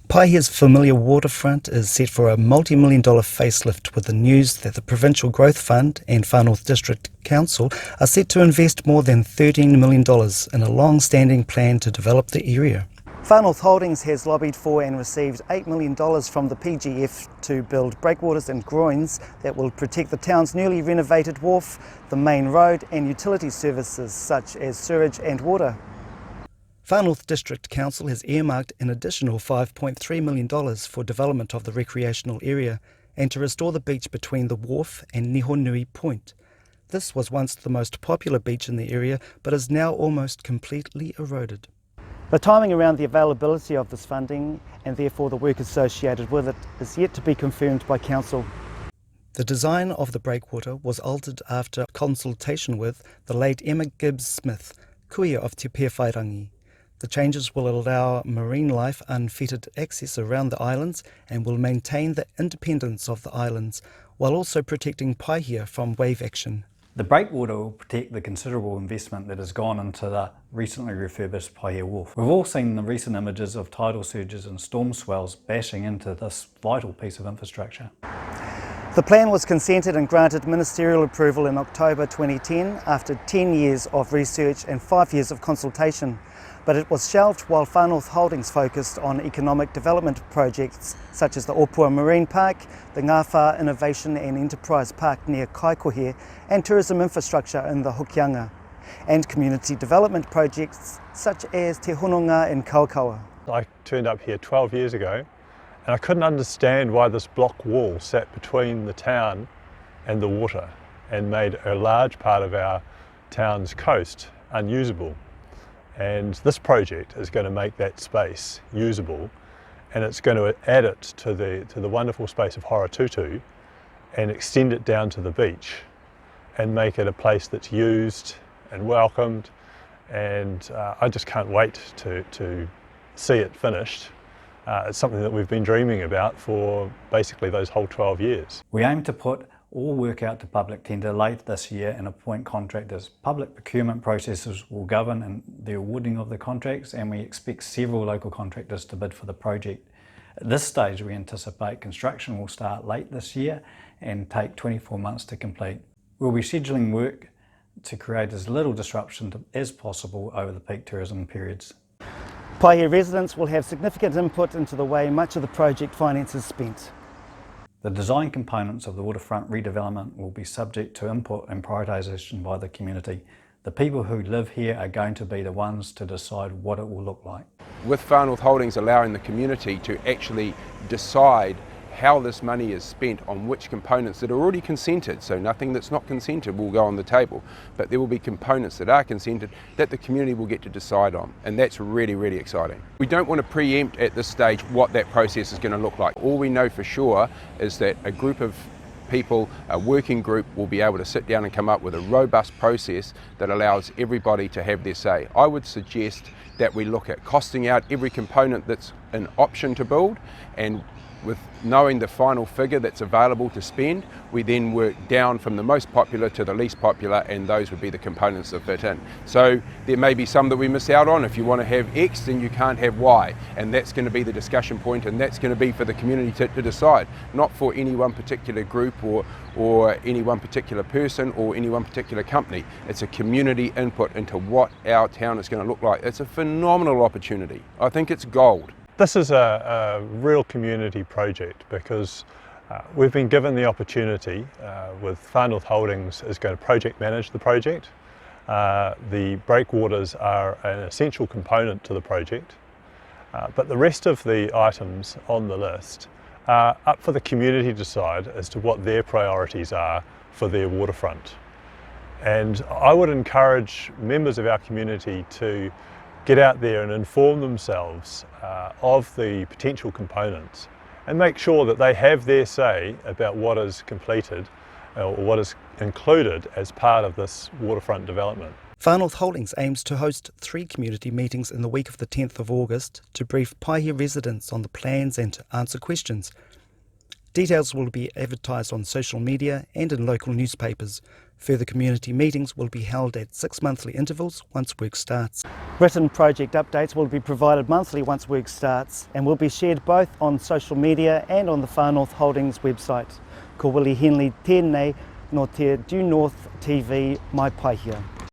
Paihia's familiar waterfront is set for a multi-million-dollar facelift, with the news that the Provincial Growth Fund and Far North District Council are set to invest more than $13 million in a long-standing plan to develop the area. Far North Holdings has lobbied for and received $8 million from the PGF to build breakwaters and groins that will protect the town's newly renovated wharf, the main road and utility services such as sewage and water. Far North District Council has earmarked an additional $5.3 million for development of the recreational area and to restore the beach between the wharf and Nihonui Point. This was once the most popular beach in the area, but is now almost completely eroded. The timing around the availability of this funding, and therefore the work associated with it, is yet to be confirmed by Council. The design of the breakwater was altered after consultation with the late Emma Gibbs Smith, kuia of Te Pewhairangi. The changes will allow marine life unfettered access around the islands and will maintain the independence of the islands, while also protecting Paihia from wave action. The breakwater will protect the considerable investment that has gone into the recently refurbished Paihia Wharf. We've all seen the recent images of tidal surges and storm swells bashing into this vital piece of infrastructure. The plan was consented and granted ministerial approval in October 2010 after 10 years of research and 5 years of consultation. But it was shelved while Far North Holdings focused on economic development projects such as the Opua Marine Park, the Ngāwha Innovation and Enterprise Park near Kaikohe, and tourism infrastructure in the Hokianga, and community development projects such as Te Hononga and Kaukaua. I turned up here 12 years ago and I couldn't understand why this block wall sat between the town and the water and made a large part of our town's coast unusable. And this project is going to make that space usable, and it's going to add it to the wonderful space of Horatutu and extend it down to the beach and make it a place that's used and welcomed, and I just can't wait to see it finished. It's something that we've been dreaming about for basically those whole 12 years. We aim to put all work out to public tender late this year and appoint contractors. Public procurement processes will govern the awarding of the contracts, and we expect several local contractors to bid for the project. At this stage, we anticipate construction will start late this year and take 24 months to complete. We'll be scheduling work to create as little disruption as possible over the peak tourism periods. Paihia residents will have significant input into the way much of the project finance is spent. The design components of the waterfront redevelopment will be subject to input and prioritisation by the community. The people who live here are going to be the ones to decide what it will look like. With Far North Holdings allowing the community to actually decide how this money is spent on which components that are already consented, so nothing that's not consented will go on the table, but there will be components that are consented that the community will get to decide on, and that's really, really exciting. We don't want to preempt at this stage what that process is going to look like. All we know for sure is that a group of people, a working group, will be able to sit down and come up with a robust process that allows everybody to have their say. I would suggest that we look at costing out every component that's an option to build, and with knowing the final figure that's available to spend, we then work down from the most popular to the least popular, and those would be the components that fit in. So there may be some that we miss out on. If you want to have X, then you can't have Y, and that's going to be the discussion point, and that's going to be for the community to decide, not for any one particular group or any one particular person or any one particular company. It's a community input into what our town is going to look like. It's a phenomenal opportunity. I think it's gold. This is a real community project because we've been given the opportunity with Far North Holdings is going to project manage the project. The breakwaters are an essential component to the project, but the rest of the items on the list are up for the community to decide as to what their priorities are for their waterfront. And I would encourage members of our community to get out there and inform themselves of the potential components and make sure that they have their say about what is completed or what is included as part of this waterfront development. Far North Holdings aims to host 3 community meetings in the week of the 10th of August to brief Paihia residents on the plans and to answer questions. Details will be advertised on social media and in local newspapers. Further community meetings will be held at 6 monthly intervals once work starts. Written project updates will be provided monthly once work starts and will be shared both on social media and on the Far North Holdings website. Ko wili Henley tēnei no te Due North TV mai Paihia.